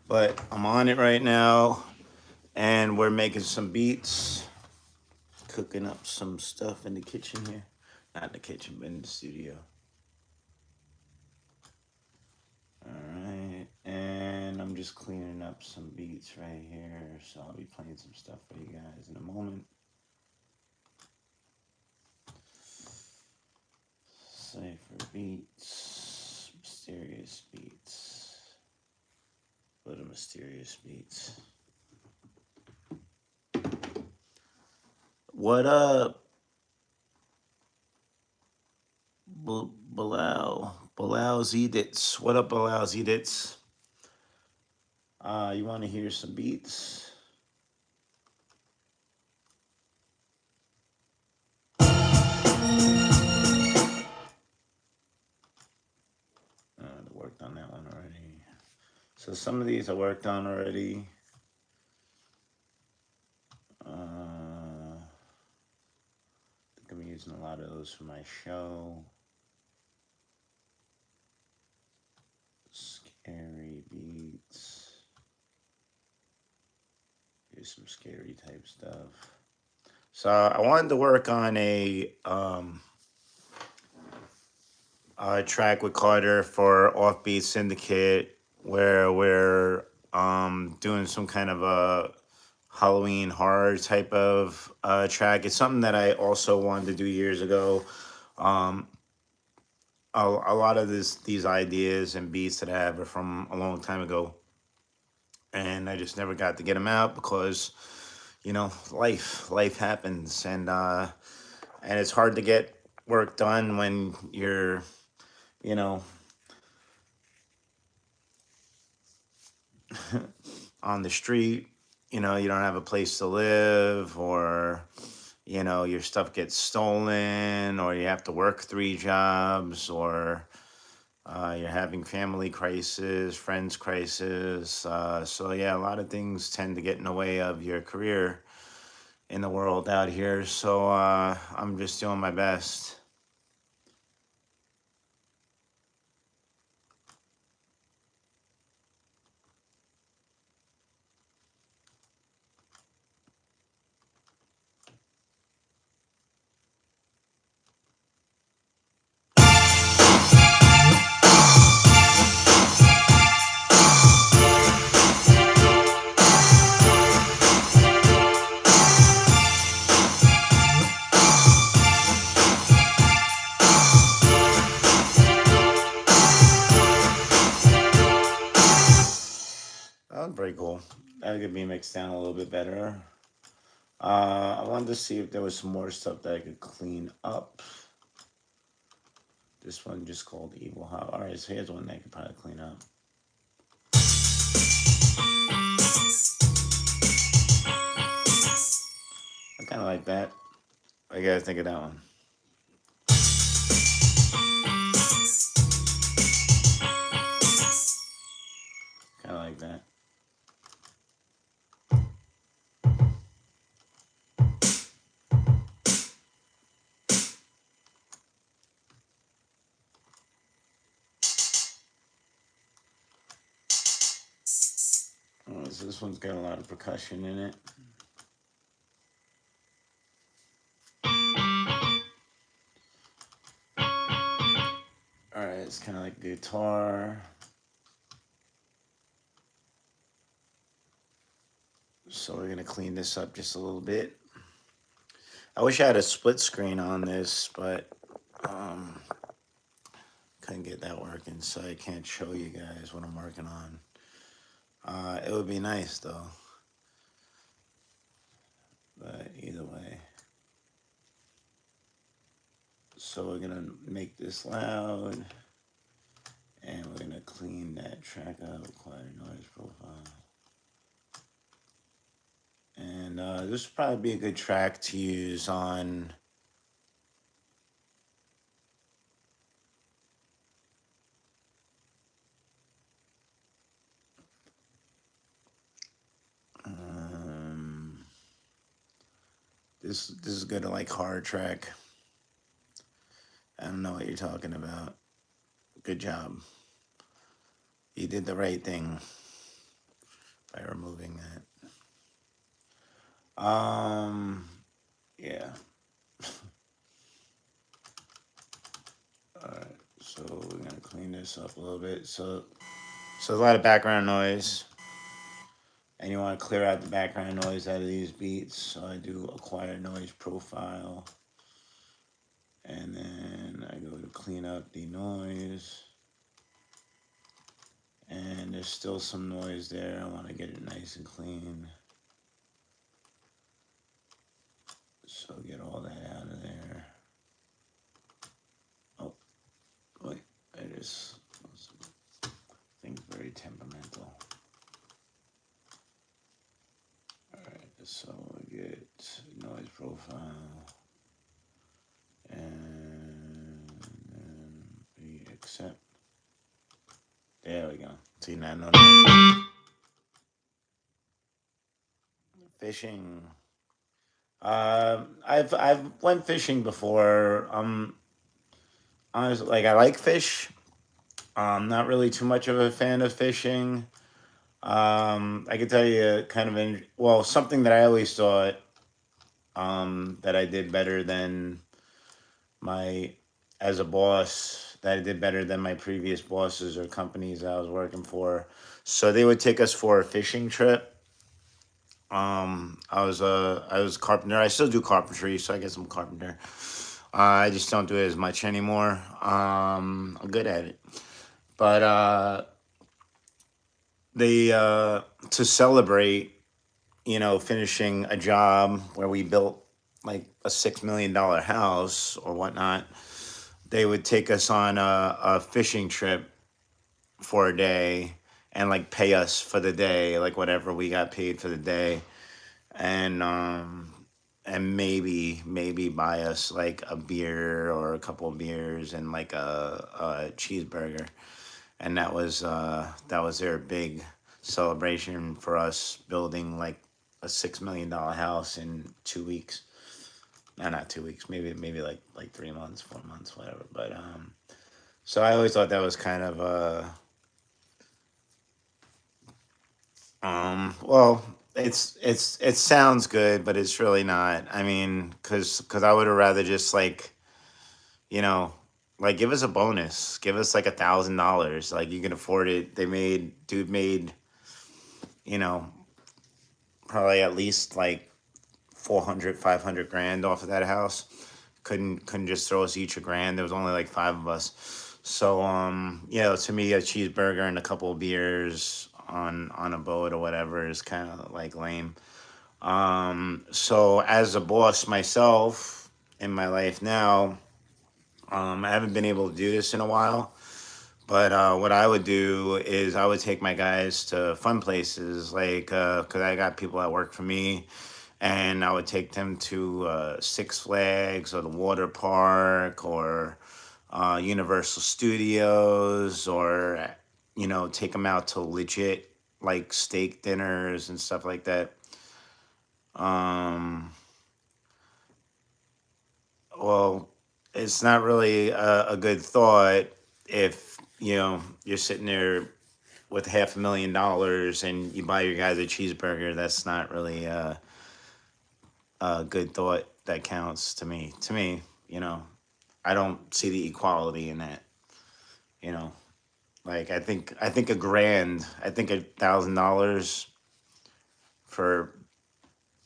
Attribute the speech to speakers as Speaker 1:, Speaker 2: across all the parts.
Speaker 1: But I'm on it right now, and we're making some beats, cooking up some stuff in the kitchen here. Not in the kitchen, but in the studio. Alright, and I'm just cleaning up some beats right here, so I'll be playing some stuff for you guys in a moment. Cypher beats, mysterious beats. Little mysterious beats. What up, Bilal Zedits? What up, Bilal Zedits? You want to hear some beats? I worked on that one already. So some of these I worked on already. I think I'm using a lot of those for my show. Scary beats. Here's some scary type stuff. So I wanted to work on a track with Carter for Offbeat Syndicate, where we're doing some kind of a Halloween horror type of track. It's something that I also wanted to do years ago. Um, a lot of these ideas and beats that I have are from a long time ago, and I just never got to get them out because, life happens, and it's hard to get work done when you're, you know, on the street. You don't have a place to live, or your stuff gets stolen, or you have to work 3 jobs, or you're having family crisis, friends crisis. So yeah, a lot of things tend to get in the way of your career in the world out here. So I'm just doing my best. That was pretty cool. That could be mixed down a little bit better. I wanted to see if there was some more stuff that I could clean up. This one just called Evil Hot. All right, so here's one that I could probably clean up. I kind of like that. What do you guys think of that one? Kind of like that. Oh, so this one's got a lot of percussion in it. All right, it's kind of like guitar. So we're gonna clean this up just a little bit. I wish I had a split screen on this, but couldn't get that working, so I can't show you guys what I'm working on. It would be nice though, but either way. So we're gonna make this loud, and we're gonna clean that track up, quiet noise profile. And this would probably be a good track to use on this is good, like hard track. I don't know what you're talking about. Good job. You did the right thing by removing that. Yeah. All right. So we're gonna clean this up a little bit. So there's a lot of background noise, and you want to clear out the background noise out of these beats. So I do acquire noise profile, and then I go to clean up the noise. And there's still some noise there. I want to get it nice and clean. So get all that out of there. Oh, wait. I just think very temperamental. Alright, so we get noise profile. And then we accept. There we go. See, now no noise. Fishing. I've went fishing before. Honestly, like I like fish. I'm not really too much of a fan of fishing. I can tell you kind of something that I always thought that I did better than my as a boss, that I did better than my previous bosses or companies I was working for. So they would take us for a fishing trip. I was a carpenter. I still do carpentry, so I guess I'm a carpenter. I just don't do it as much anymore. I'm good at it, but they to celebrate, finishing a job where we built like a $6 million house or whatnot. They would take us on a fishing trip for a day and like pay us for the day, like whatever we got paid for the day, and maybe buy us like a beer or a couple of beers and like a cheeseburger, and that was their big celebration for us building like a $6 million house in 2 weeks. No, not 2 weeks, maybe like 3 months, 4 months, whatever. But so I always thought that was kind of well, it sounds good, but it's really not. I mean, because I would have rather just like, you know, like give us a bonus, give us like $1,000, like you can afford it. Dude made, you know, probably at least like 400, 500 grand off of that house. Couldn't just throw us each a grand. There was only like five of us. So yeah, to me a cheeseburger and a couple of beers on a boat or whatever is kind of like lame. So as a boss myself in my life now, I haven't been able to do this in a while. But what I would do is I would take my guys to fun places, like because I got people that work for me, and I would take them to Six Flags or the water park or Universal Studios, or take them out to legit like steak dinners and stuff like that. Um, well, it's not really a good thought if you're sitting there with $500,000 and you buy your guys a cheeseburger. That's not really a good thought that counts to me. I don't see the equality in that. You know, like I think a grand, I think $1,000 for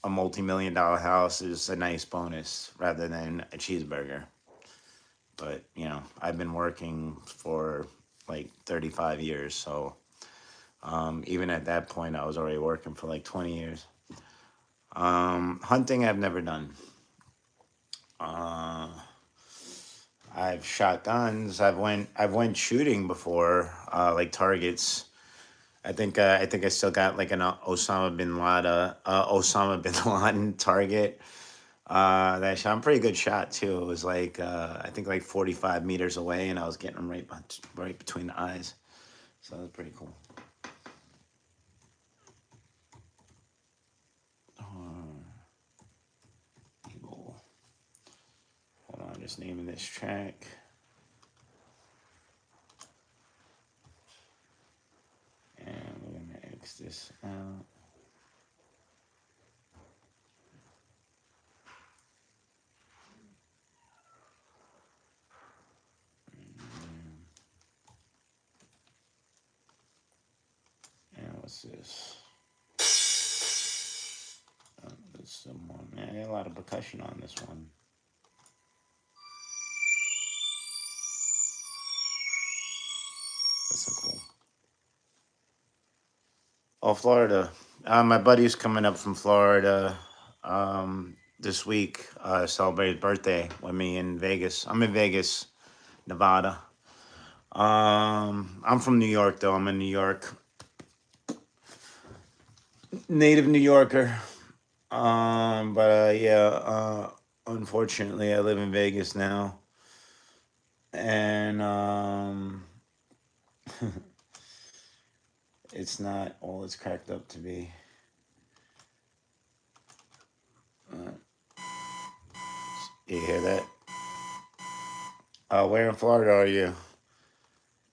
Speaker 1: a multi-million-dollar house is a nice bonus rather than a cheeseburger. But I've been working for like 35 years, so even at that point, I was already working for like 20 years. Hunting, I've never done. Uh, I've shot guns. I've went shooting before, like targets. I think I still got like an Osama bin Laden target. That I shot. I'm a pretty good shot too. It was like I think like 45 meters away, and I was getting them right between the eyes. So that was pretty cool. Eagle. Hold on, just naming this track. X this out. And what's this? There's some more. Man, I got a lot of percussion on this one. That's so cool. Oh, Florida. My buddy's coming up from Florida this week. Celebrate his birthday with me in Vegas. I'm in Vegas, Nevada. I'm from New York, though. I'm a New York native New Yorker. But yeah, unfortunately, I live in Vegas now, and it's not all it's cracked up to be. You hear that? Where in Florida are you?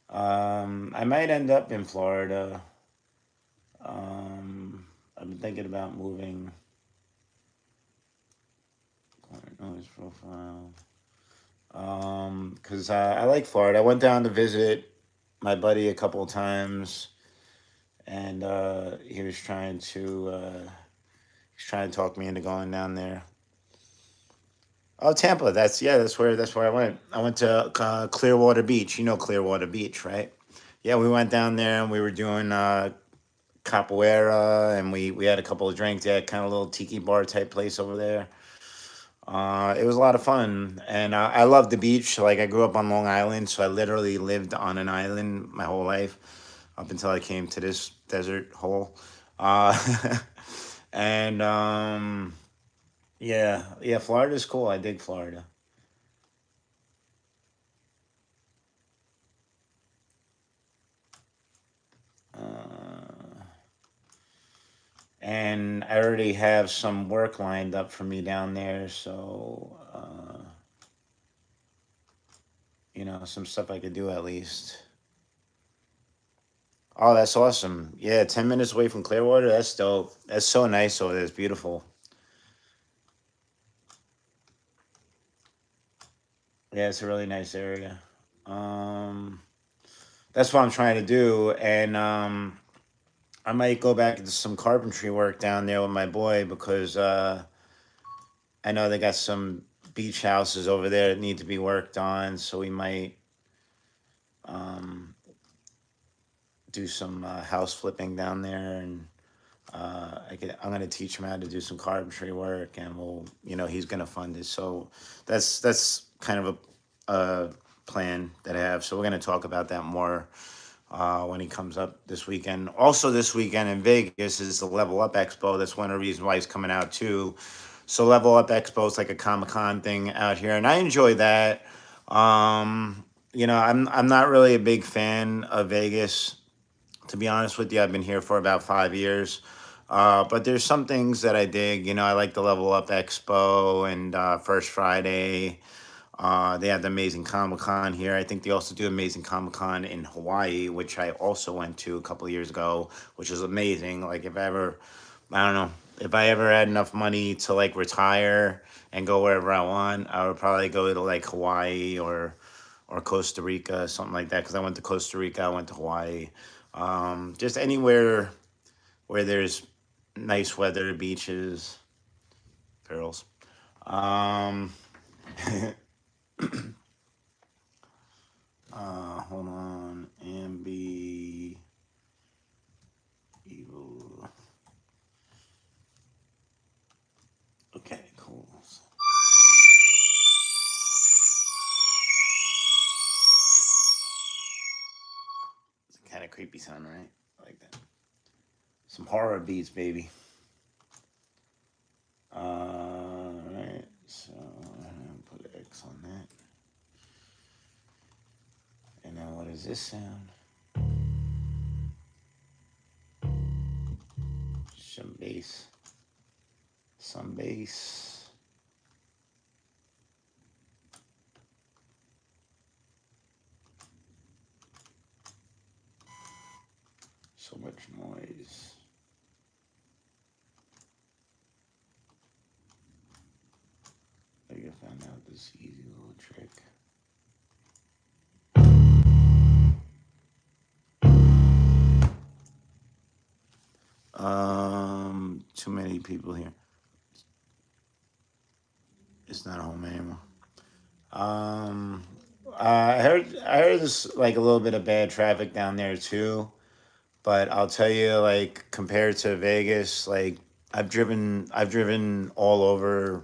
Speaker 1: I might end up in Florida. I've been thinking about moving. Noise profile. Cause I like Florida. I went down to visit my buddy a couple of times, and he was trying to talk me into going down there. Oh, Tampa. That's where I went. I went to Clearwater Beach. You know Clearwater Beach, right? Yeah, we went down there and we were doing capoeira, and we had a couple of drinks. They had kind of a little tiki bar type place over there. It was a lot of fun, and I love the beach. Like I grew up on Long Island, so I literally lived on an island my whole life up until I came to this desert hole. Uh, and yeah, Florida's cool. I dig Florida. Uh, and I already have some work lined up for me down there, so some stuff I could do at least. Oh, that's awesome. Yeah, 10 minutes away from Clearwater. That's dope. That's so nice over there. It's beautiful. Yeah, it's a really nice area. Um, that's what I'm trying to do, and I might go back into some carpentry work down there with my boy because I know they got some beach houses over there that need to be worked on, so we might um, do some house flipping down there, and I'm gonna teach him how to do some carpentry work, and he's gonna fund it. So that's kind of a plan that I have. So we're gonna talk about that more when he comes up this weekend. Also, this weekend in Vegas is the Level Up Expo. That's one of the reasons why he's coming out too. So Level Up Expo is like a Comic Con thing out here, and I enjoy that. I'm not really a big fan of Vegas, to be honest with you. I've been here for about 5 years. But there's some things that I dig. I like the Level Up Expo and First Friday. They have the Amazing Comic Con here. I think they also do Amazing Comic Con in Hawaii, which I also went to a couple of years ago, which is amazing. Like I don't know, if I ever had enough money to like retire and go wherever I want, I would probably go to like Hawaii or Costa Rica, something like that. Because I went to Costa Rica, I went to Hawaii, just anywhere where there's nice weather, beaches, girls. Um, Hold on. Ambi Evil. Okay, cool. It's a kind of creepy sound, right? I like that. Some horror beats, baby. Alright, so I'm gonna put an X on that. And now what does this sound? Some bass. Some bass. So so much noise. I think I found out this easy little trick. Too many people here. It's not home anymore. Um, I heard this like a little bit of bad traffic down there too. But I'll tell you, like compared to Vegas, like I've driven all over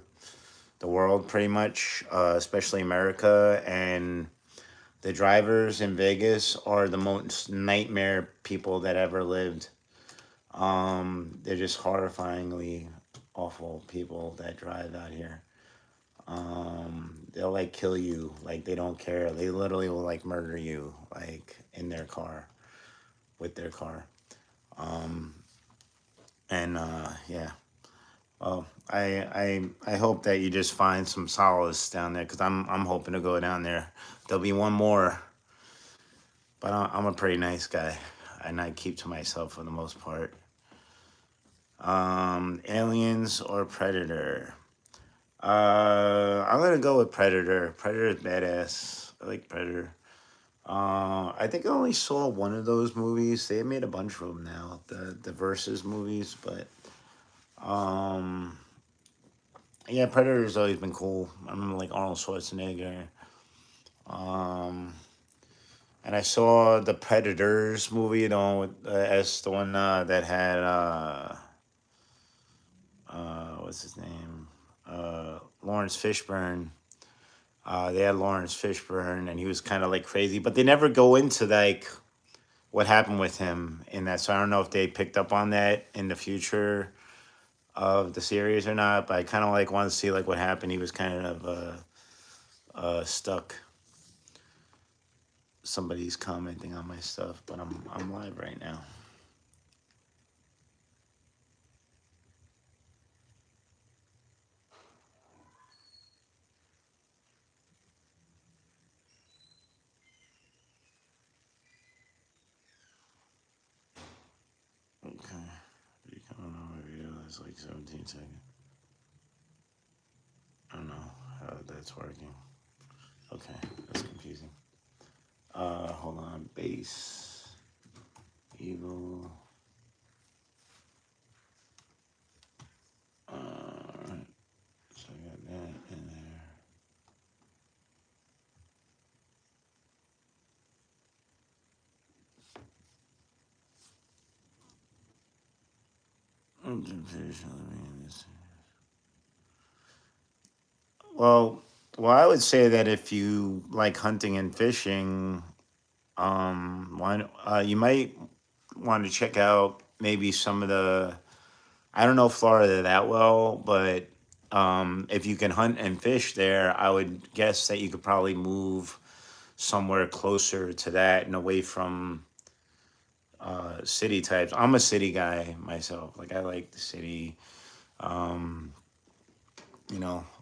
Speaker 1: the world pretty much, especially America, and the drivers in Vegas are the most nightmare people that ever lived. They're just horrifyingly awful people that drive out here. They'll like kill you, like they don't care. They literally will like murder you, like in their car, with their car. Um, and yeah. Well, I hope that you just find some solace down there because I'm hoping to go down there. There'll be one more, but I'm a pretty nice guy, and I keep to myself for the most part. Aliens or Predator? I'm gonna go with Predator. Predator is badass. I like Predator. I think I only saw one of those movies. They made a bunch of them now, the versus movies, but um, yeah, Predator's always been cool. I remember like Arnold Schwarzenegger. Um, and I saw the Predators movie, the one with the one that had what's his name, Lawrence Fishburne. They had Lawrence Fishburne, and he was kind of like crazy, but they never go into like what happened with him in that. So I don't know if they picked up on that in the future of the series or not. But I kind of like want to see like what happened. He was kind of stuck. Somebody's commenting on my stuff, but I'm live right now. Okay. Becoming on my video is like 17 seconds. I don't know how that's working. Okay, that's confusing. Hold on. Base. Evil. Alright. So I got that in there. Well, well, I would say that if you like hunting and fishing, you might want to check out maybe some of the. I don't know Florida that well, but if you can hunt and fish there, I would guess that you could probably move somewhere closer to that and away from city types. I'm a city guy myself. Like I like the city. Um,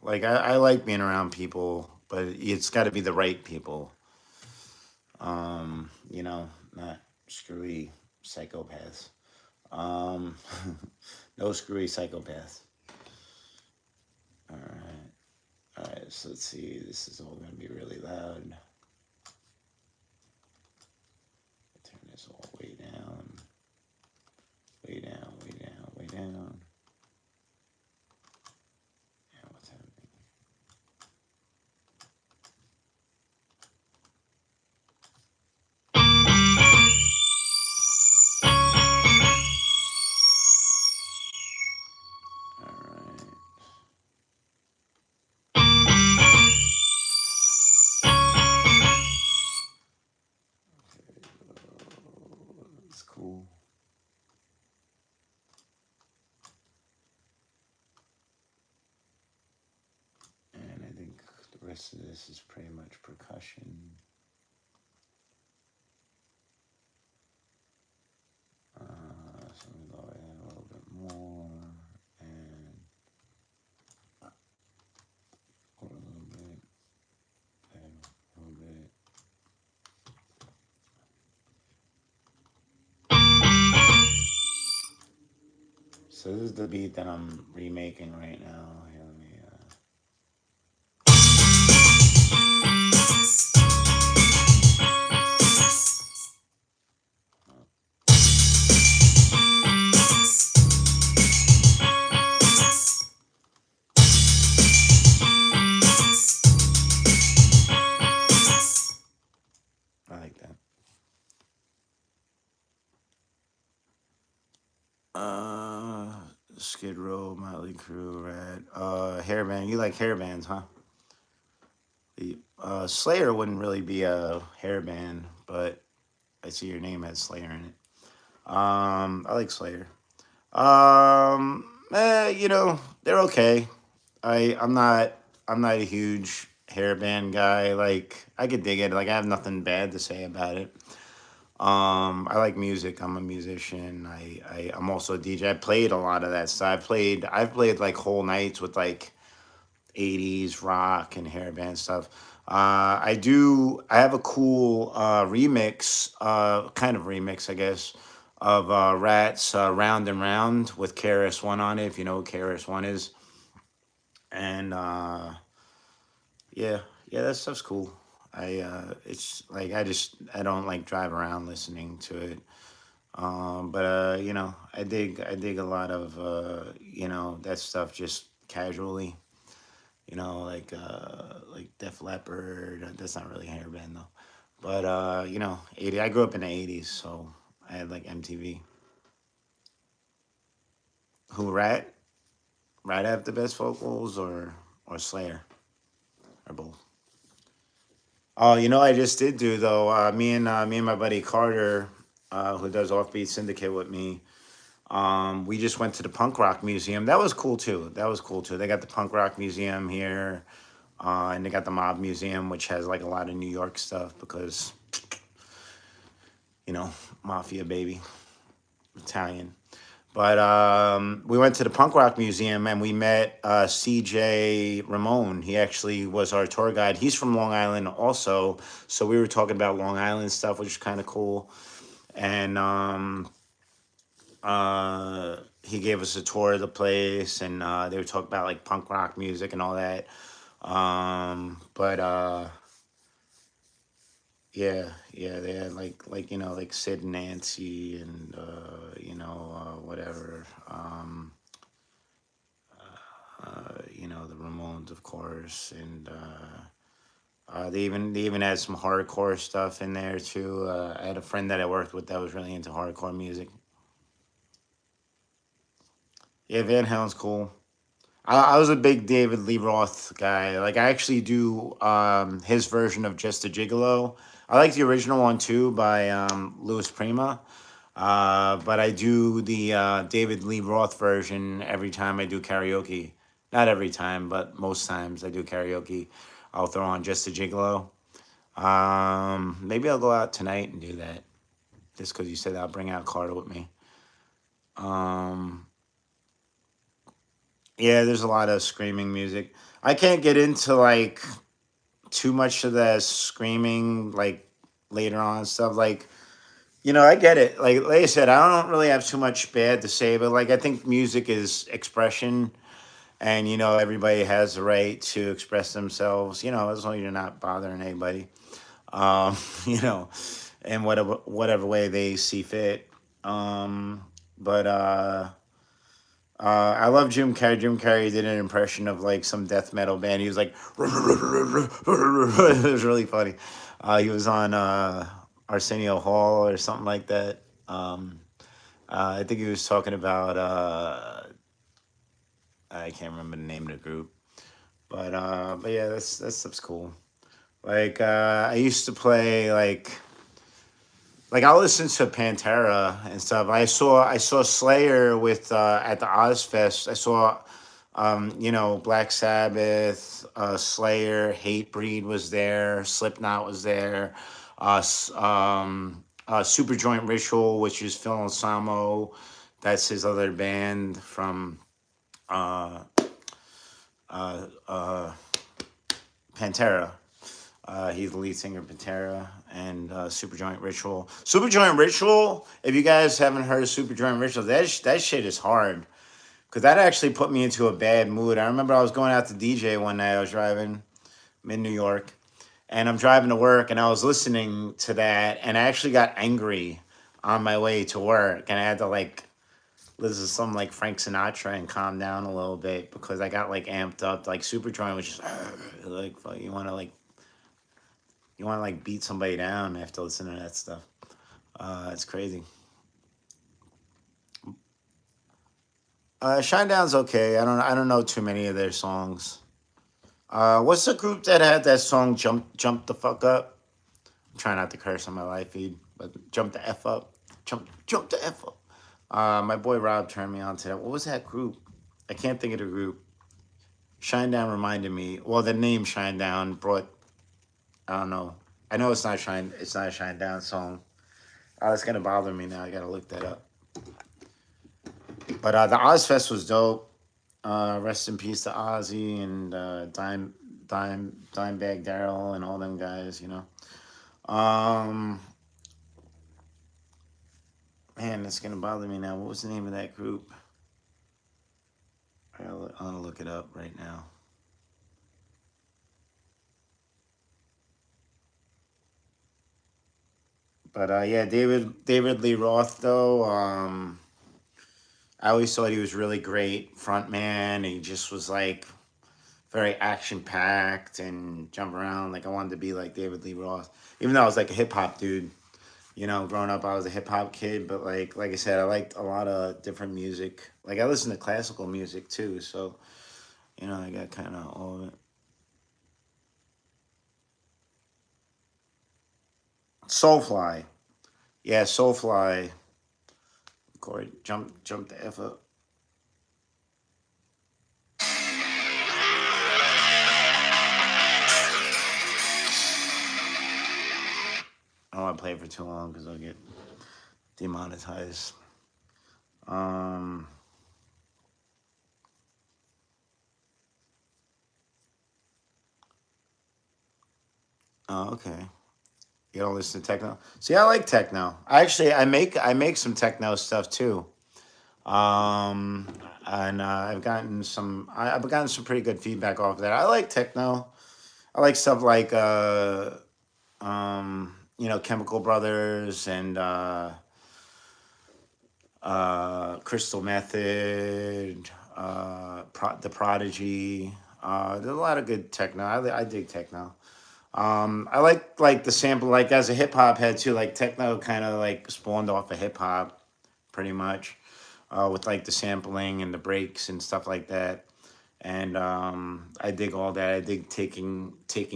Speaker 1: like I like being around people, but it's got to be the right people. Not screwy psychopaths. Um, no screwy psychopaths. All right. All right. So let's see. This is all going to be really loud. Turn this all way down. Way down, way down, way down. Yeah, what's happening? All right. That's cool. And I think the rest of this is pretty much percussion. So we lower that a little bit more, and a little bit, and a little bit. So this is the beat that I'm remaking right now. Here, let me. I like that. Uh, Skid Row, Motley Crue, Rat. Hairband. You like hairbands, huh? Slayer wouldn't really be a hairband, but I see your name has Slayer in it. I like Slayer. They're okay. I'm not a huge hairband guy. Like I could dig it. Like I have nothing bad to say about it. I like music. I'm a musician. I'm also a DJ. I played a lot of that stuff. I've played like whole nights with like 80s rock and hairband stuff. I have a cool remix, kind of remix, I guess, of Rats Round and Round with KRS-One on it, if you know who KRS-One is. And yeah, yeah, that stuff's cool. It's like I don't like drive around listening to it. But I dig a lot of that stuff just casually. Like Def Leppard. That's not really a hair band though. But 80. I grew up in the 80s, so I had like MTV. Who Rat? Rat have the best vocals, or Slayer, or both. Oh, I just did do though. Me and my buddy Carter, who does Offbeat Syndicate with me. We just went to the Punk Rock Museum. That was cool too. That was cool too. They got the Punk Rock Museum here. And they got the Mob Museum, which has like a lot of New York stuff because, Mafia baby, Italian. But we went to the Punk Rock Museum and we met CJ Ramon. He actually was our tour guide. He's from Long Island also. So we were talking about Long Island stuff, which is kind of cool. And he gave us a tour of the place and they were talking about like punk rock music and all that. But yeah, yeah, they had like Sid and Nancy and whatever. The Ramones, of course, and they even had some hardcore stuff in there too. I had a friend that I worked with that was really into hardcore music. Yeah, Van Halen's cool. I was a big David Lee Roth guy. Like I actually do his version of Just a Gigolo. I like the original one too by Louis Prima. But I do the David Lee Roth version every time I do karaoke. Not every time, but most times I do karaoke. I'll throw on Just a Gigolo. Maybe I'll go out tonight and do that. Just because you said I'll bring out Carter with me. Um, yeah, there's a lot of screaming music. I can't get into like too much of the screaming like later on stuff. Like I get it. Like I said, I don't really have too much bad to say, but like I think music is expression, and everybody has the right to express themselves. As long as you're not bothering anybody, um, you know, in whatever way they see fit. But I love Jim Carrey. Jim Carrey did an impression of like some death metal band. He was like, it was really funny. He was on Arsenio Hall or something like that. I think he was talking about I can't remember the name of the group, but yeah, that stuff's cool. Like I used to play like I'll listen to Pantera and stuff. I saw Slayer with at the Ozfest. I saw Black Sabbath, Slayer, Hatebreed was there, Slipknot was there, Super Joint Ritual, which is Phil Anselmo. That's his other band from uh, uh, Pantera. He's the lead singer of Pantera and Super Joint Ritual. Super Joint Ritual, if you guys haven't heard of Super Joint Ritual, that shit is hard. because that actually put me into a bad mood. I remember I was going out to DJ one night. I was driving. I'm in New York, and I'm driving to work, and I was listening to that, and I actually got angry on my way to work, and I had to like listen to some like Frank Sinatra and calm down a little bit because I got like amped up. Like Superjoint was just like you want to like beat somebody down after listening to that stuff. It's crazy. Shinedown's okay. I don't know too many of their songs. What's the group that had that song "Jump the Fuck Up"? I'm trying not to curse on my live feed, but "Jump the F Up," jump the F up. My boy Rob turned me on to that. What was that group? I can't think of the group. Shinedown reminded me. Well, the name Shinedown brought. I don't know. I know it's not Shine. It's not a Shinedown song. Oh, it's gonna bother me now. I gotta look that up. But the Ozfest was dope. Rest in peace to Ozzy and Dimebag Daryl and all them guys. Um, man, it's gonna bother me now. What was the name of that group? I'm gonna look it up right now. But yeah, David Lee Roth though. I always thought he was really great front man. He just was like very action packed and jump around. Like I wanted to be like David Lee Roth, even though I was like a hip hop dude. Growing up, I was a hip hop kid, but like I said, I liked a lot of different music. Like I listened to classical music too, so I got kind of all of it. Soulfly, yeah, Soulfly. Corey, jump the f up. I don't want to play it for too long because I'll get demonetized. Um. Oh, okay. You don't listen to techno? See, I like techno. I make some techno stuff too. Um, and I've gotten some pretty good feedback off of that. I like techno. I like stuff like Chemical Brothers and Crystal Method, The Prodigy. There's a lot of good techno. I dig techno. I like the sample, like as a hip hop head too. Like techno kind of like spawned off of hip hop, pretty much, with like the sampling and the breaks and stuff like that. And I dig all that. I dig taking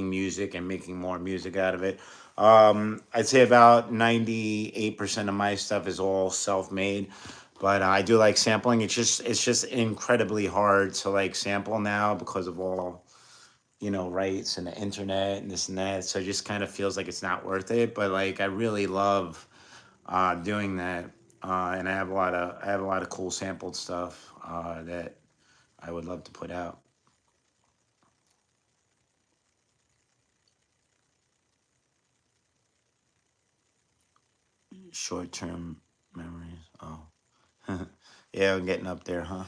Speaker 1: music and making more music out of it. I'd say about 98% of my stuff is all self made, but I do like sampling. It's just incredibly hard to like sample now because of all rights and the internet and this and that. So it just kind of feels like it's not worth it. But like I really love doing that, and I have a lot of cool sampled stuff that I would love to put out. Short term memories. Oh, yeah, I'm getting up there, huh?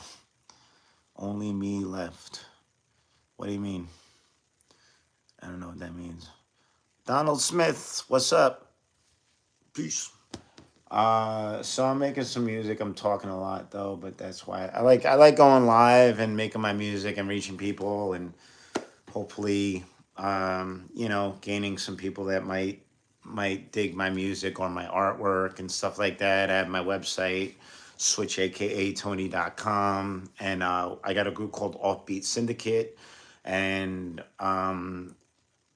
Speaker 1: Only me left. What do you mean? I don't know what that means. Donald Smith, what's up? Peace. So I'm making some music. I'm talking a lot though, but that's why I like going live and making my music and reaching people and hopefully gaining some people that might dig my music or my artwork and stuff like that. I have my website, switch aka.tony.com, and I got a group called Offbeat Syndicate, and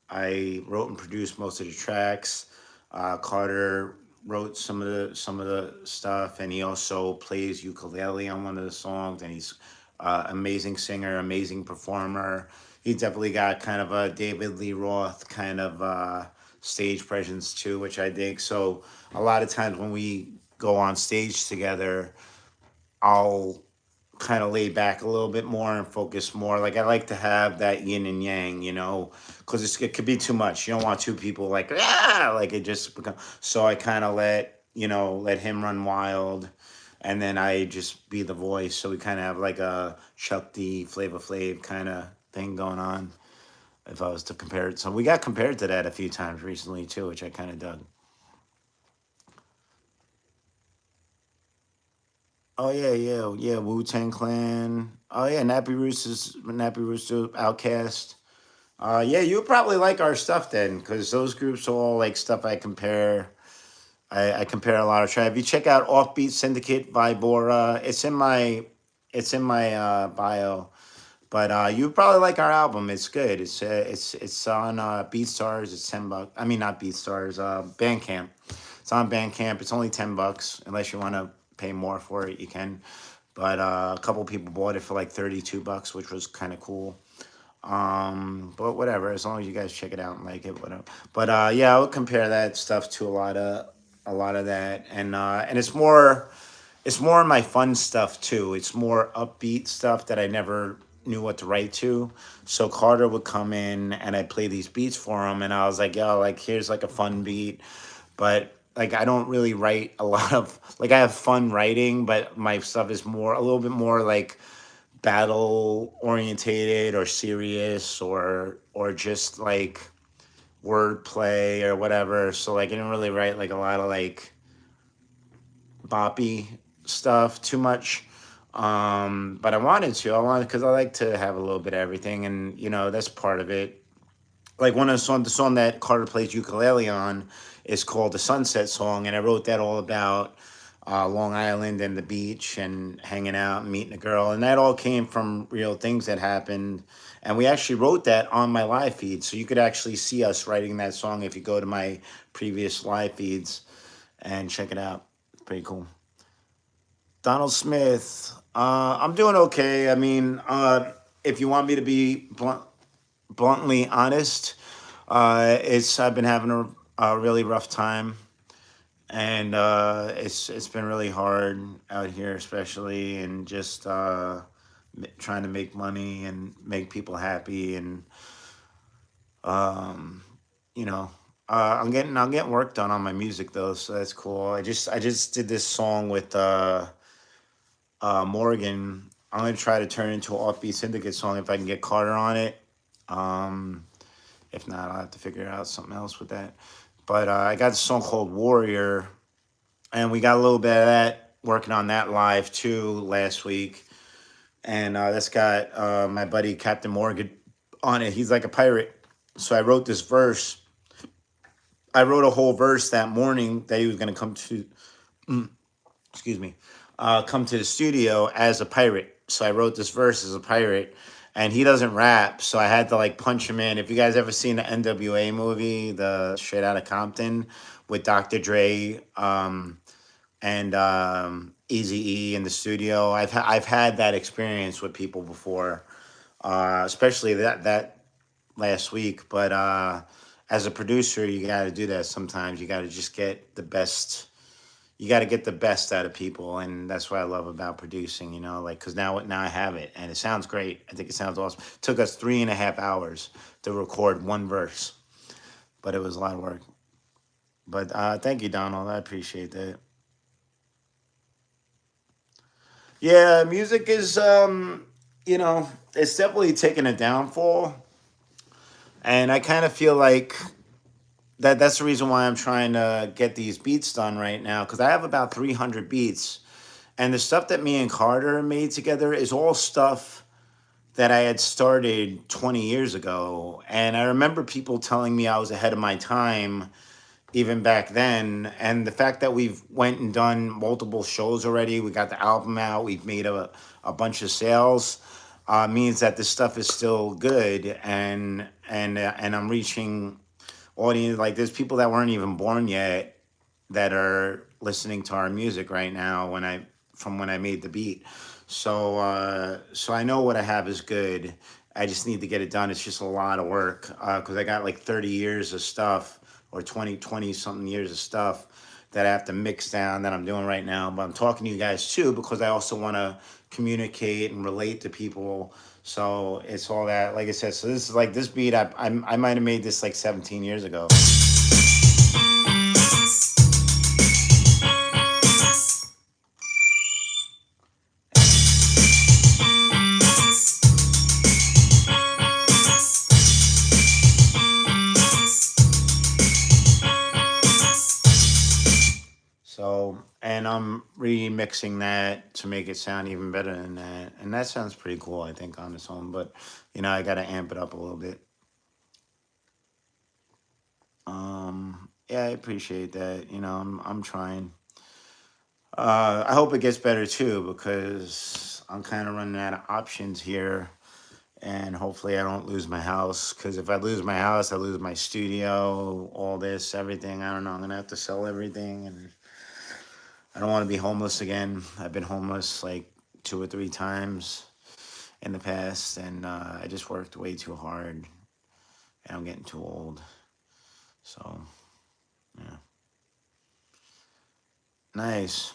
Speaker 1: I wrote and produced most of the tracks. Carter wrote some of the stuff, and he also plays ukulele on one of the songs. And he's amazing singer, amazing performer. He definitely got kind of a David Lee Roth kind of stage presence too, which I dig. So a lot of times when we go on stage together, I'll kind of lay back a little bit more and focus more. Like I like to have that yin and yang, because it could be too much. You don't want two people like like it just become. So I kind of let him run wild, and then I just be the voice. So we kind of have like a Chuck D, Flavor Flav kind of thing going on. If I was to compare it, so we got compared to that a few times recently too, which I kind of dug. Oh yeah, yeah, yeah. Wu Tang Clan. Oh yeah, Nappy Rooster, Outcast. Yeah, you would probably like our stuff then, because those groups are all like stuff I compare. I compare a lot of trap. If you check out Offbeat Syndicate, Vibora, it's in my bio. But you probably like our album. It's good. It's on BeatStars. It's $10. I mean, not BeatStars. Bandcamp. It's on Bandcamp. It's only $10 unless you want to pay more for it. You can. But a couple people bought it for like $32, which was kind of cool. But whatever. As long as you guys check it out and like it, whatever. But yeah, I would compare that stuff to a lot of that, and it's more of my fun stuff too. It's more upbeat stuff that I never knew what to write to. So Carter would come in and I'd play these beats for him, and I was like, yo, like here's like a fun beat, but like I don't really write a lot of like I have fun writing, but my stuff is more a little bit more like battle orientated or serious or just like wordplay or whatever. So like I didn't really write like a lot of like boppy stuff too much. But I wanted to. I wanted because I like to have a little bit of everything, and you know that's part of it. Like one of the song that Carter plays ukulele on is called the Sunset Song, and I wrote that all about Long Island and the beach and hanging out and meeting a girl, and that all came from real things that happened. And we actually wrote that on my live feed, so you could actually see us writing that song if you go to my previous live feeds and check it out. Pretty cool. Donald Smith. I'm doing okay. I mean, if you want me to be bluntly honest, it's I've been having a really rough time, and it's been really hard out here, especially, and just trying to make money and make people happy, and um, you know. I'm getting work done on my music though, so that's cool. I just did this song with Morgan. I'm gonna try to turn it into an offbeat syndicate song if I can get Carter on it. Um, if not, I'll have to figure out something else with that. But I got this song called Warrior, and we got a little bit of that working on that live too last week. And that's got my buddy Captain Morgan on it. He's like a pirate. So I wrote this verse. I wrote a whole verse that morning that he was gonna come to. Excuse me, come to the studio as a pirate. So I wrote this verse as a pirate, and he doesn't rap, so I had to like punch him in. If you guys ever seen the NWA movie, the Straight Outta Compton, with Dr. Dre and Eazy-E in the studio, I've had that experience with people before, especially that last week. But as a producer, you got to do that sometimes. You got to just get the best you got to get the best out of people, and that's what I love about producing, you know, like because now I have it and it sounds great. I think it sounds awesome. It took us 3.5 hours to record one verse, but it was a lot of work. But thank you, Donald. I appreciate that. Yeah, music is you know, it's definitely taking a downfall, and I kind of feel like that's the reason why I'm trying to get these beats done right now, because I have about 300 beats, and the stuff that me and Carter made together is all stuff that I had started 20 years ago. And I remember people telling me I was ahead of my time even back then. And the fact that we've went and done multiple shows already, we got the album out, we've made a bunch of sales, means that this stuff is still good, and I'm reaching audience. Like there's people that weren't even born yet that are listening to our music right now from when I made the beat. So I know what I have is good. I just need to get it done. It's just a lot of work because I got like 30 years of stuff, or 20 something years of stuff that I have to mix down that I'm doing right now. But I'm talking to you guys too because I also want to communicate and relate to people. So it's all that, like I said. So this is like this beat. I might have made this like 17 years ago. and I'm remixing that to make it sound even better than that. And that sounds pretty cool, I think, on its own. But I got to amp it up a little bit. Yeah, I appreciate that. I'm trying. I hope it gets better too because I'm kind of running out of options here, and hopefully I don't lose my house. Because if I lose my house, I lose my studio, all this, everything. I don't know. I'm gonna have to sell everything, and I don't want to be homeless again. I've been homeless like 2 or 3 times in the past, and I just worked way too hard, and I'm getting too old. So yeah, nice.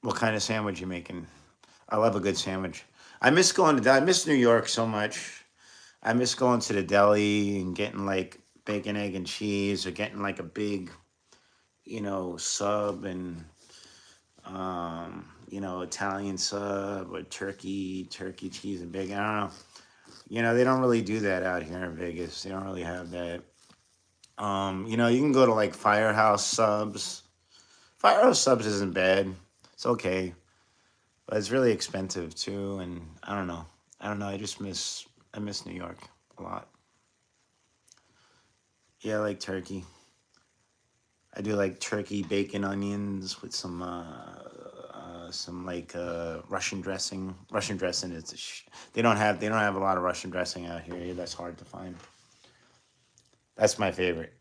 Speaker 1: What kind of sandwich you making? I love a good sandwich. I miss New York so much. I miss going to the deli and getting like bacon, egg, and cheese, or getting like a big, sub and Italian sub or turkey, cheese, and bacon. I don't know. They don't really do that out here in Vegas. They don't really have that. You can go to like Firehouse Subs. Firehouse Subs isn't bad. It's okay, but it's really expensive too. And I don't know. I don't know. I miss New York a lot. Yeah, I like turkey. I do like turkey, bacon, onions with some like Russian dressing. Russian dressing is they don't have a lot of Russian dressing out here. That's hard to find. That's my favorite.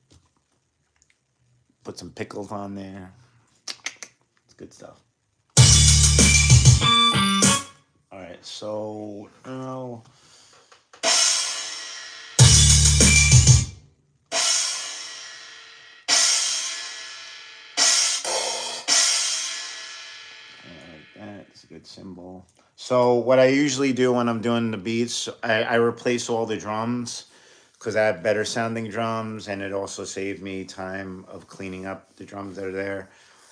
Speaker 1: Put some pickles on there. It's good stuff. All right, so like that. It's a good symbol. So what I usually do when I'm doing the beats, I replace all the drums because I have better sounding drums, and it also saved me time of cleaning up the drums that are there,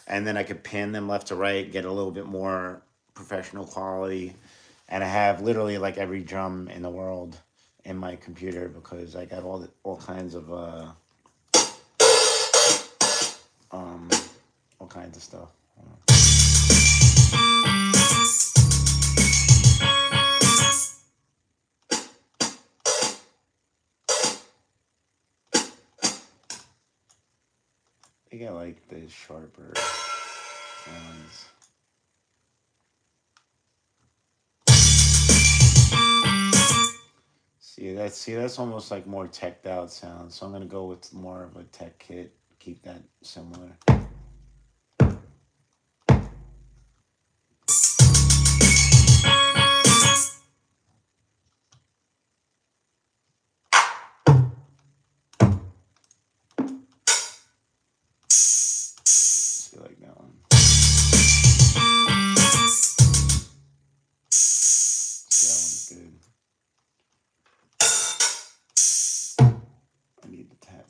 Speaker 1: and then I could pan them left to right, get a little bit more professional quality, and I have literally like every drum in the world in my computer because I got all kinds of um all kinds of stuff. I think I like the sharper sounds. See that's almost like more teched out sound. So I'm gonna go with more of a tech kit. Keep that similar. See, like that one. See, that one's good. I need the tap.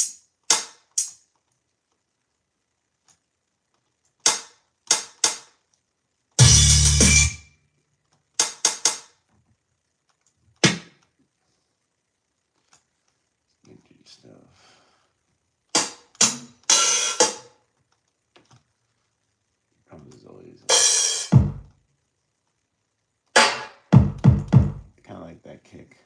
Speaker 1: Good stuff. Drums is always. I kind of like that kick.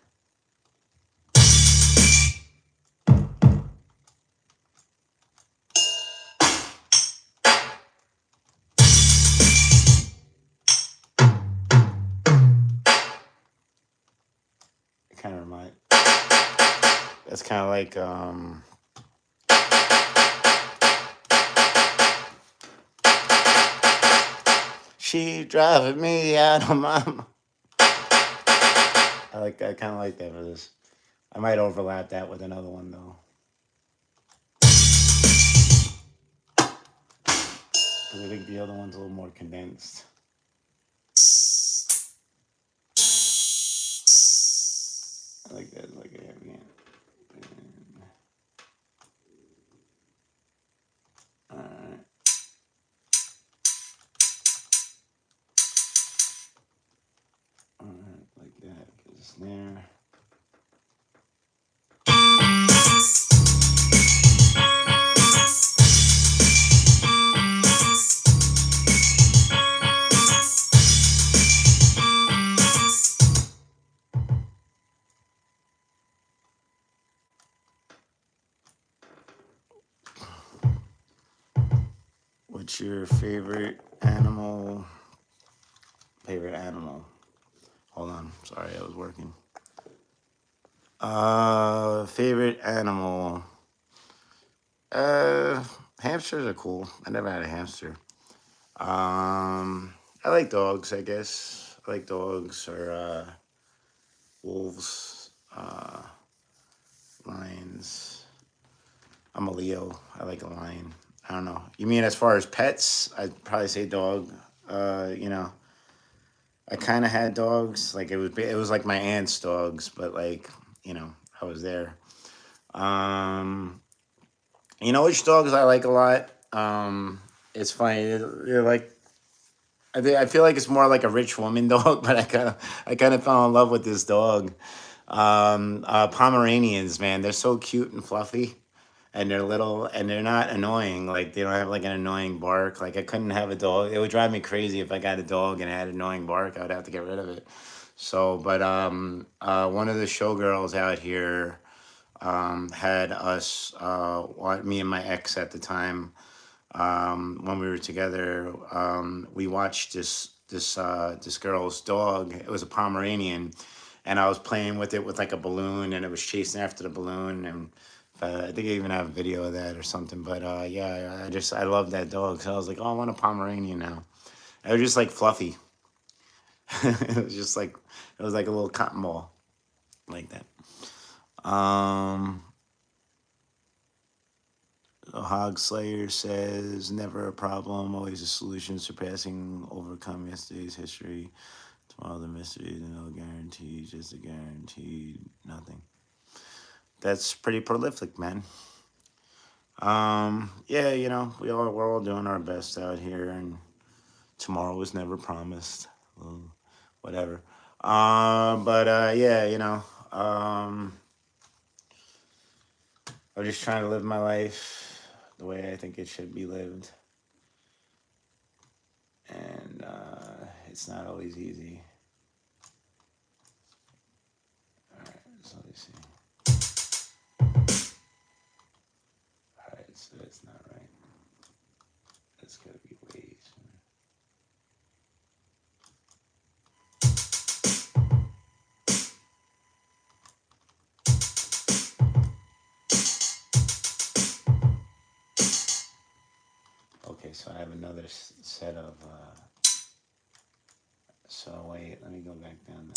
Speaker 1: It kind of remind. That's kind of like she driving me out of my. I like that. I kind of like that for this. I might overlap that with another one though, because I think the other one's a little more condensed. I like that. Like a heavy. All right. All right, like that. Put this there. your favorite animal? Favorite animal. Hold on. Sorry, I was working. Favorite animal. Uh, Hamsters are cool. I never had a hamster. I like dogs, I guess. I like dogs or wolves, lions. I'm a Leo. I like a lion. I don't know. You mean as far as pets? I'd probably say dog. You know, I kind of had dogs. Like it was like my aunt's dogs, but like you know, I was there. Um, you know which dogs I like a lot. It's funny. They're like I feel like it's more like a rich woman dog, but I kind of fell in love with this dog. Pomeranians, man, they're so cute and fluffy, and they're little, and they're not annoying. Like they don't have like an annoying bark. Like I couldn't have a dog. It would drive me crazy if I got a dog and it had annoying bark. I would have to get rid of it. So, but one of the showgirls out here had us, me and my ex at the time, when we were together, we watched this girl's dog. It was a Pomeranian, and I was playing with it with like a balloon, and it was chasing after the balloon, and I think I even have a video of that or something. But yeah, I love that dog. So I was like, oh, I want a Pomeranian now. It was just like fluffy. It was like a little cotton ball, like that. Um, Hog Slayer says, never a problem, always a solution, surpassing, overcome yesterday's history. Tomorrow the mystery, no guarantee, just a guarantee, nothing. That's pretty prolific, man. Yeah, you know, we're all doing our best out here, and tomorrow is never promised. Whatever. But yeah, you know, I'm just trying to live my life the way I think it should be lived. And it's not always easy. All right, so let me see. All right, so that's not right. That's gotta be way sooner. Okay, so I have another set of. So wait, let me go back down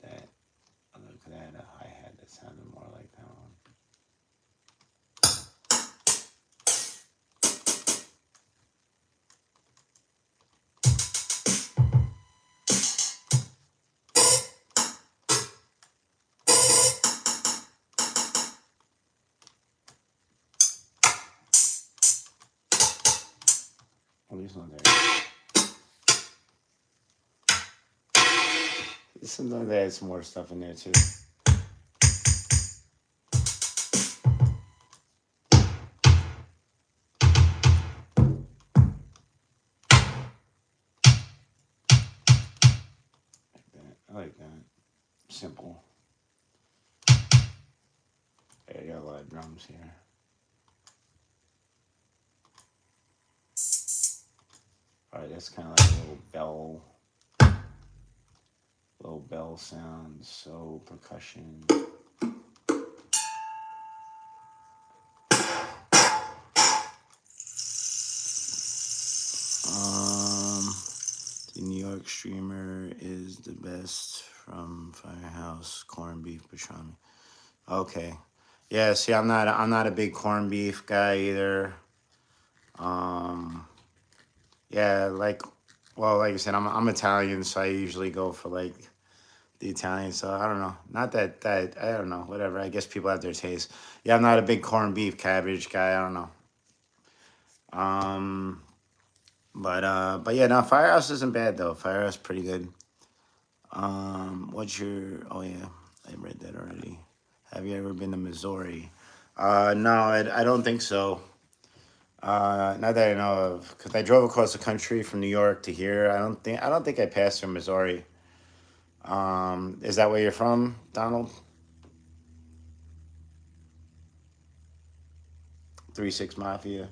Speaker 1: that. Look, I had a hi-hat that sounded more like that one. Oh, there's one there. Sometimes they add some more stuff in there too. Like that. I like that. Simple. Yeah, you got a lot of drums here. All right, that's kind of like a little bell sound. So percussion. The New York streamer is the best from Firehouse corned beef pastrami. Okay, yeah. See, I'm not a big corned beef guy either. Yeah, like I said, I'm Italian, so I usually go for like the Italian. So I don't know. Not that I don't know. Whatever. I guess people have their taste. Yeah, I'm not a big corned beef cabbage guy. I don't know. Um, but yeah, no, Firehouse isn't bad though. Firehouse pretty good. What's your? Oh yeah, I read that already. Have you ever been to Missouri? No, I don't think so. Not that I know of, because I drove across the country from New York to here. I don't think I passed through Missouri. Is that where you're from, Donald? 3 6 Mafia.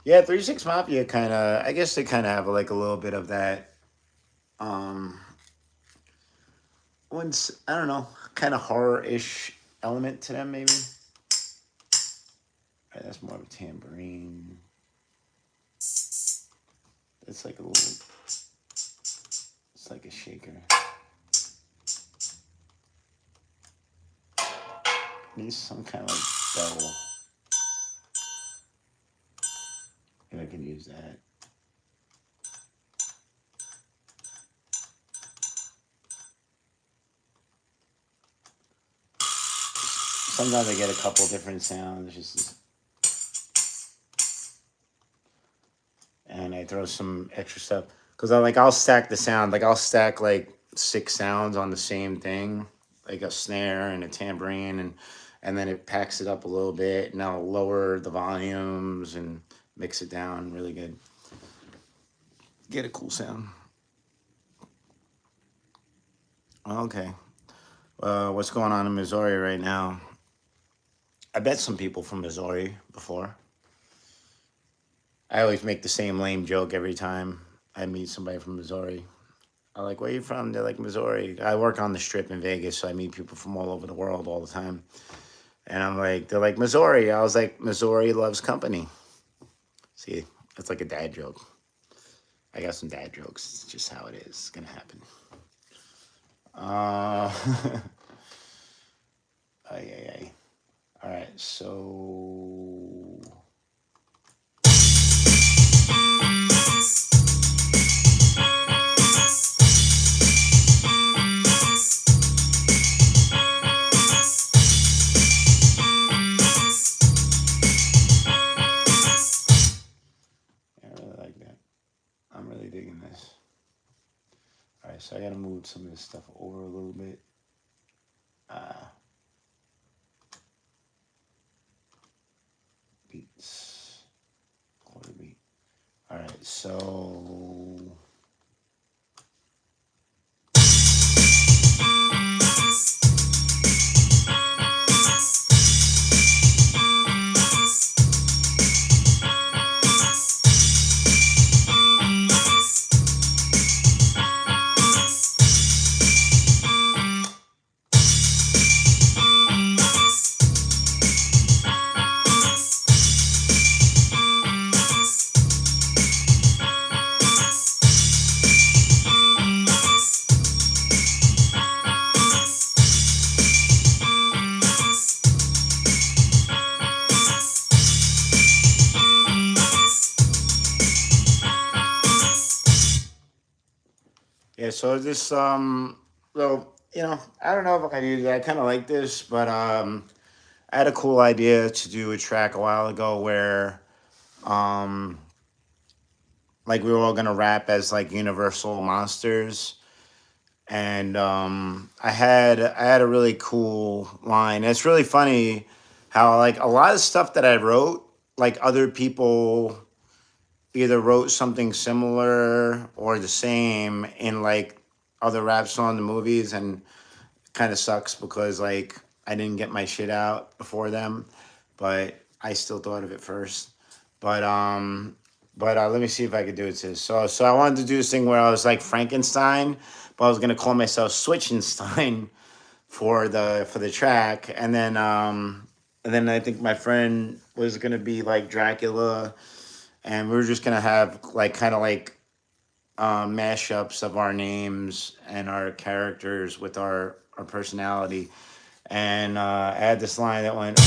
Speaker 1: Yeah, 36 Mafia kind of. I guess they kind of have like a little bit of that. Um, once I don't know, kind of horror-ish element to them, maybe. Right, that's more of a tambourine. It's like a little. It's like a shaker. Needs some kind of like bell. If I can use that. Sometimes I get a couple different sounds, just and I throw some extra stuff because I'll stack the sound. Like I'll stack like 6 sounds on the same thing, like a snare and a tambourine, and then it packs it up a little bit, and I'll lower the volumes and mix it down really good. Get a cool sound. Okay. What's going on in Missouri right now? I bet some people from Missouri before. I always make the same lame joke every time I meet somebody from Missouri. I'm like, where you from? They're like, Missouri. I work on the strip in Vegas, so I meet people from all over the world all the time. And I'm like, they're like, Missouri. I was like, Missouri loves company. See, that's like a dad joke. I got some dad jokes. It's just how it is. It's going to happen. Ay, ay, ay. All right, so I really like that. I'm really digging this. All right, so I got to move some of this stuff over a little bit. Beats, quarter beat. All right, so yeah, so this well, I don't know if I can use it. I kind of like this, but I had a cool idea to do a track a while ago where um like we were all gonna rap as like universal monsters, and I had a really cool line. It's really funny how like a lot of stuff that I wrote, like other people either wrote something similar or the same in like other rap songs and movies, and kind of sucks because like I didn't get my shit out before them, but I still thought of it first. But let me see if I could do it too. So I wanted to do this thing where I was like Frankenstein, but I was gonna call myself Switchenstein for the track, and then I think my friend was gonna be like Dracula, and we were just gonna have like kind of like mashups of our names and our characters with our personality. And I had this line that went,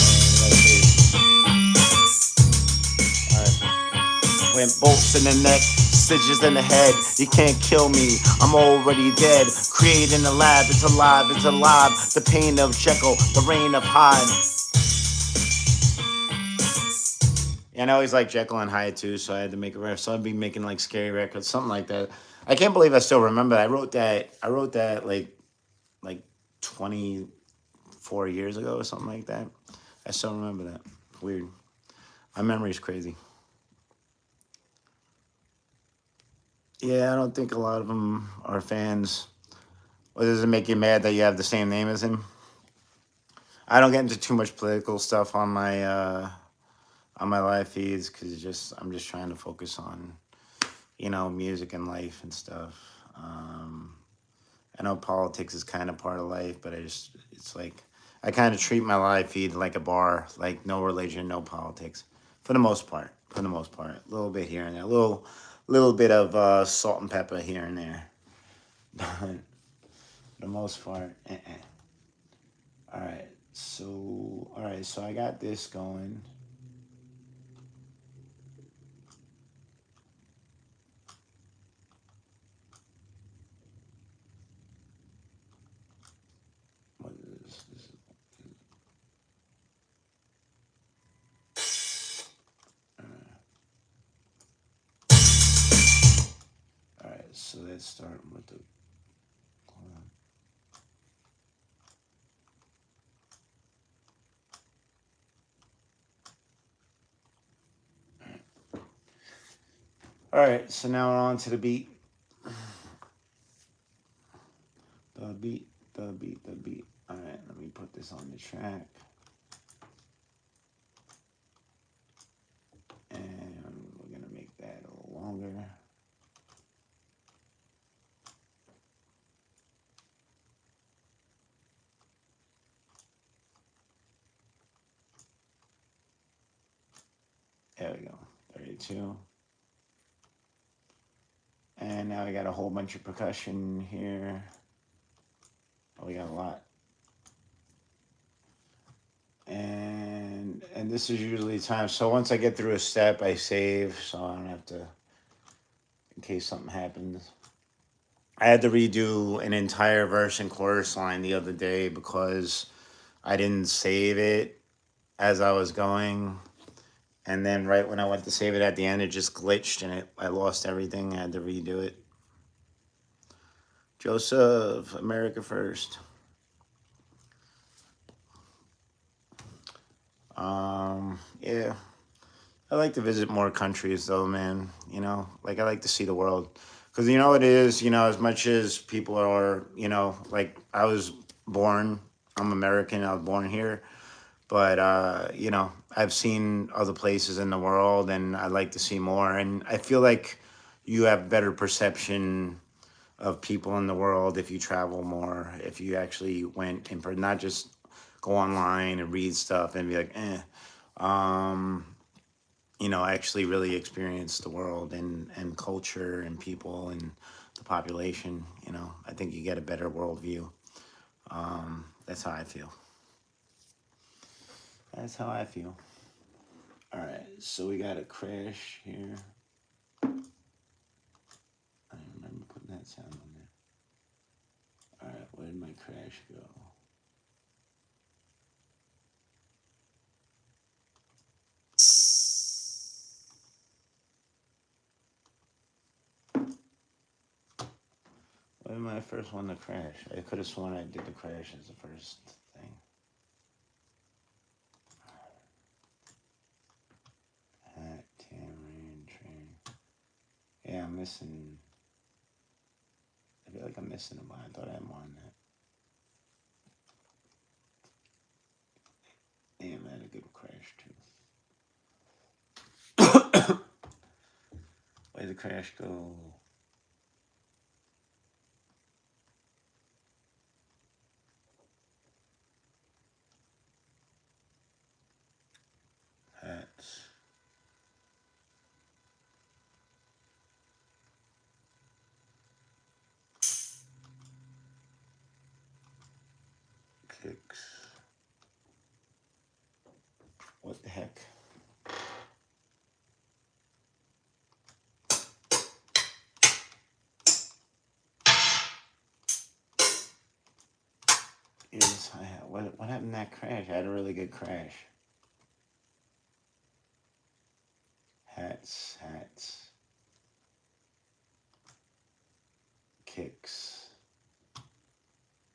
Speaker 1: went bolts in the neck, stitches in the head. You can't kill me, I'm already dead. Created in the lab, it's alive, it's alive. The pain of Jekyll, the reign of Hyde. And I always like Jekyll and Hyde too, so I had to make a record. So I'd be making like scary records, something like that. I can't believe I still remember that. I wrote that like 24 years ago or something like that. I still remember that. Weird. My memory's crazy. Yeah, I don't think a lot of them are fans. Or does it make you mad that you have the same name as him? I don't get into too much political stuff on my live feeds because I'm just trying to focus on, music and life and stuff. I know politics is kind of part of life, but it's like I kind of treat my live feed like a bar, like no religion, no politics, for the most part. For the most part, a little bit here and there, little bit of salt and pepper here and there, but for the most part, All right, so I got this going. What is this? All right, so let's start with the. Hold on. All right, so now we're on to the beat. The beat, the beat, the beat. All right, let me put this on the track. And we're going to make that a little longer. There we go, 32. And now we got a whole bunch of percussion here. Oh, we got a lot. And this is usually time. So once I get through a step, I save, so I don't have to, in case something happens. I had to redo an entire verse and chorus line the other day because I didn't save it as I was going. And then right when I went to save it at the end, it just glitched and I lost everything. I had to redo it. Joseph, America First. Yeah. I like to visit more countries though, man. Like I like to see the world. Because it is, as much as people are, like I was born, I'm American, I was born here. But, I've seen other places in the world and I'd like to see more. And I feel like you have better perception of people in the world if you travel more, if you actually went in person, not just go online and read stuff and be like, eh. Actually really experience the world and culture and people and the population. I think you get a better worldview. That's how I feel. That's how I feel. All right, so we got a crash here. I don't remember putting that sound on there. All right, where did my crash go? Where did my first one to crash? I could have sworn I did the crash as the first thing. Hat, tamarind, train. Yeah, I'm missing. I feel like I'm missing a line. I thought I had more on that. Damn, I had a good crash too. Where'd the crash go? Hats. Kicks. What the heck? What happened to that crash? I had a really good crash. Hats. Kicks.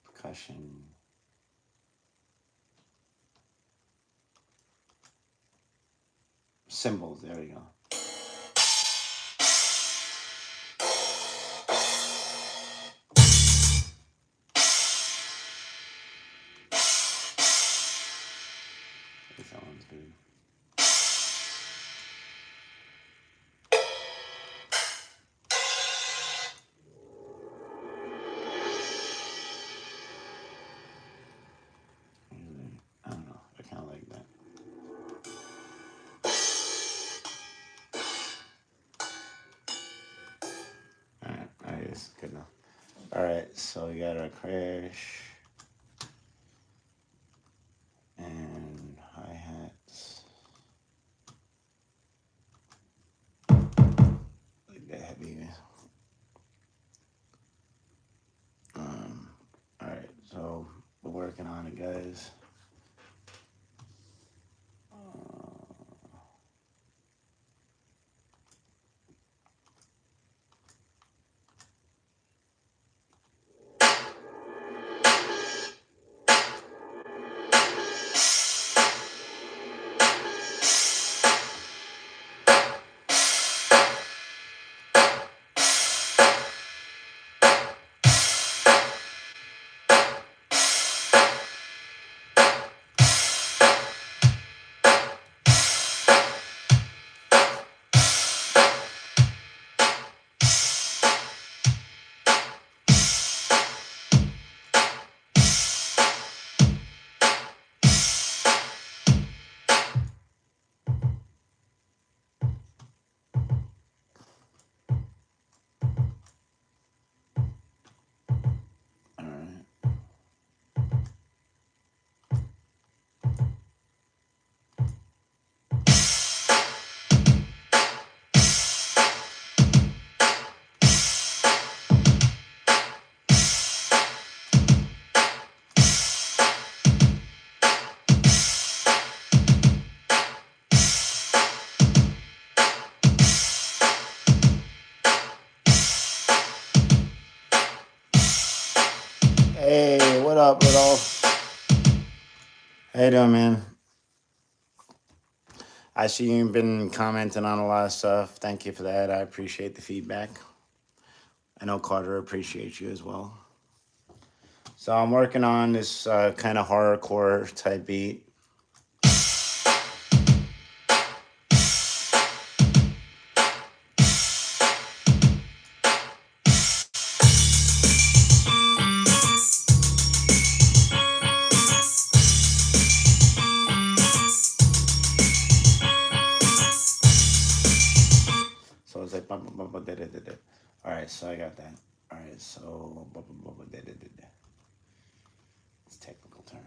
Speaker 1: Percussion. Cymbals. There we go. That sounds good. That's good enough. All right, so we got our crash and hi-hats. Like that heavy. All right, so we're working on it, guys. All right. Hey, what up, Rudolph? How you doing, man? I see you've been commenting on a lot of stuff. Thank you for that. I appreciate the feedback. I know Carter appreciates you as well. So I'm working on this kind of horrorcore type beat. So it's like, all right, so I got that. All right, so it's a technical term.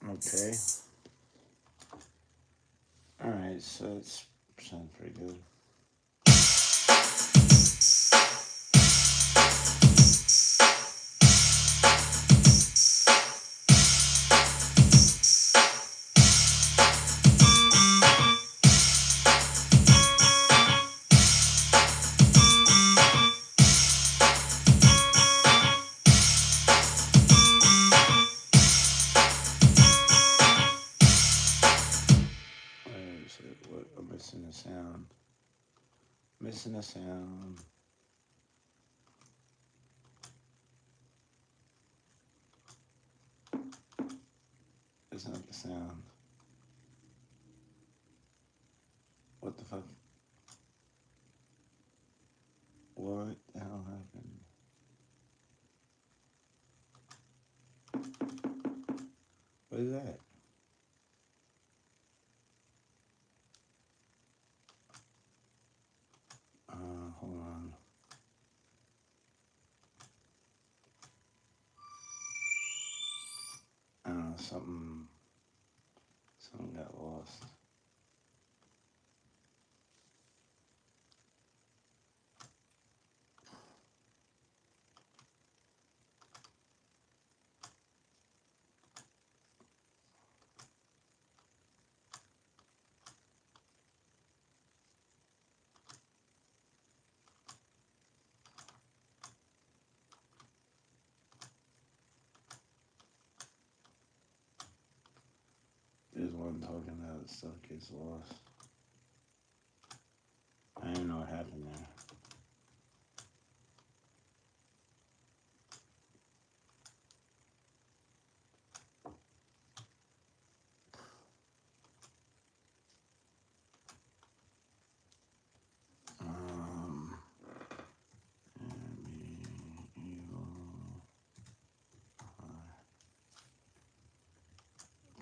Speaker 1: Okay. All right. So it sounds pretty good. Where is it? What? I'm missing the sound. Missing the sound. It's not the sound. What the fuck? What the hell happened? What is that? Hold on. I don't know, something got lost. There's one talking about stuff gets lost. I don't even know what happened there.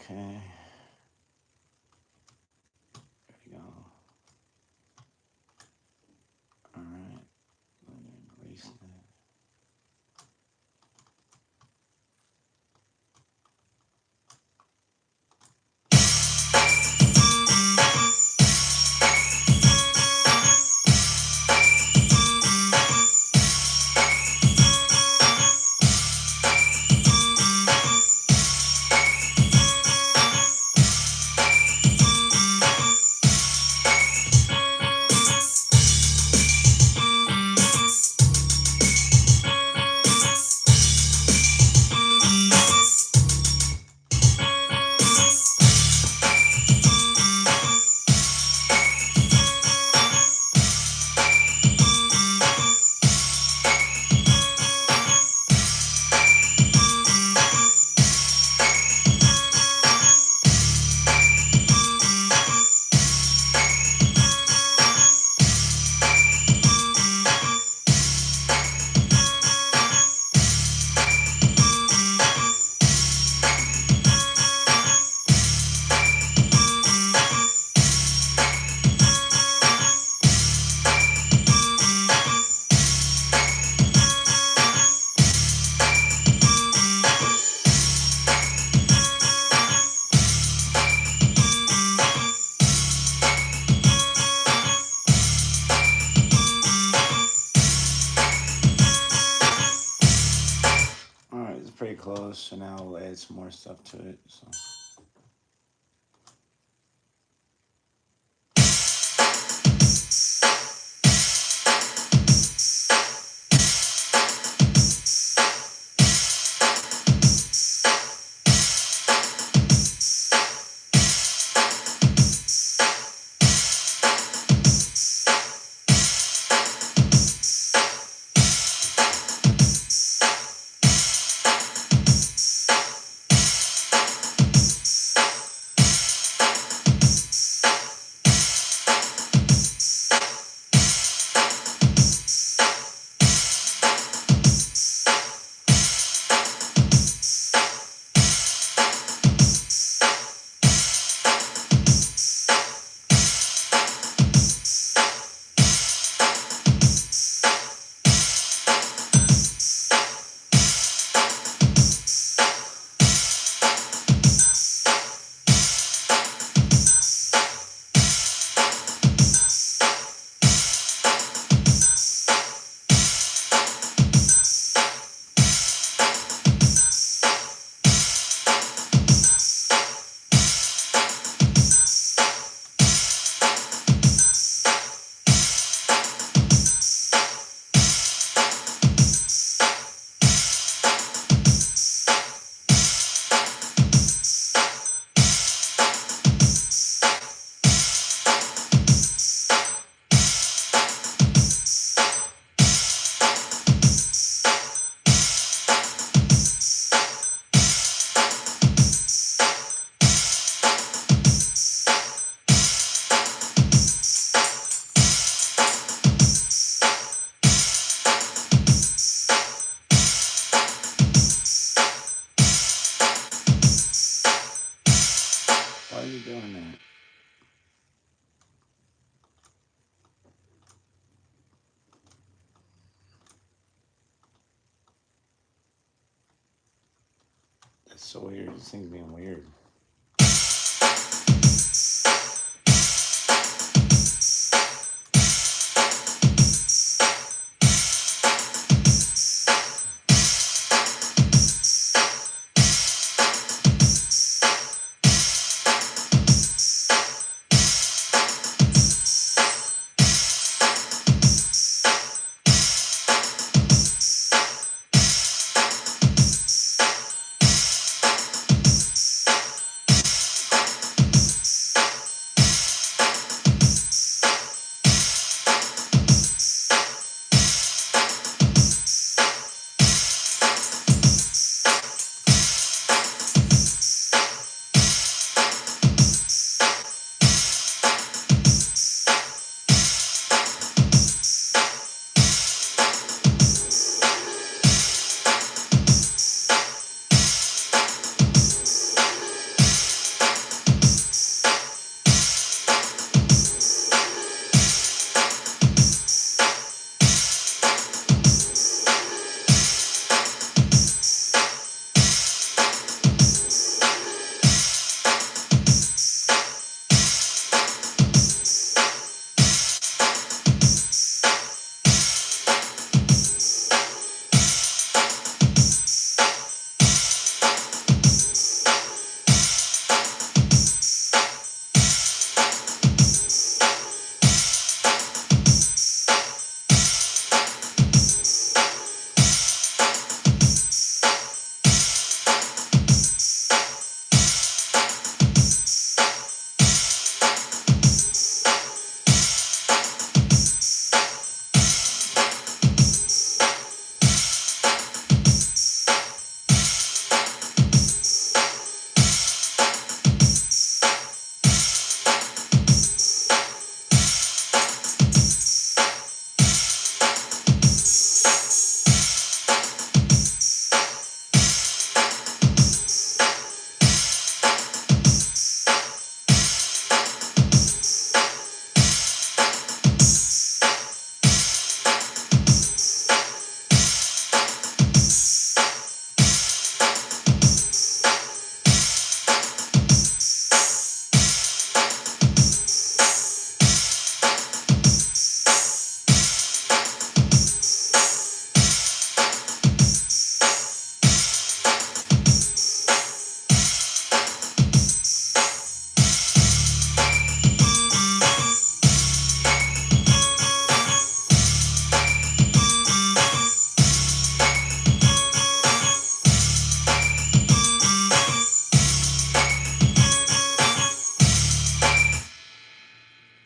Speaker 1: Okay. There we go. Alright. Let me erase that. Alright, it's pretty close, so now we'll add some more stuff to it. So. me doing that. That's so weird. This thing's being weird.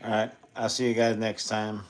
Speaker 1: All right. I'll see you guys next time.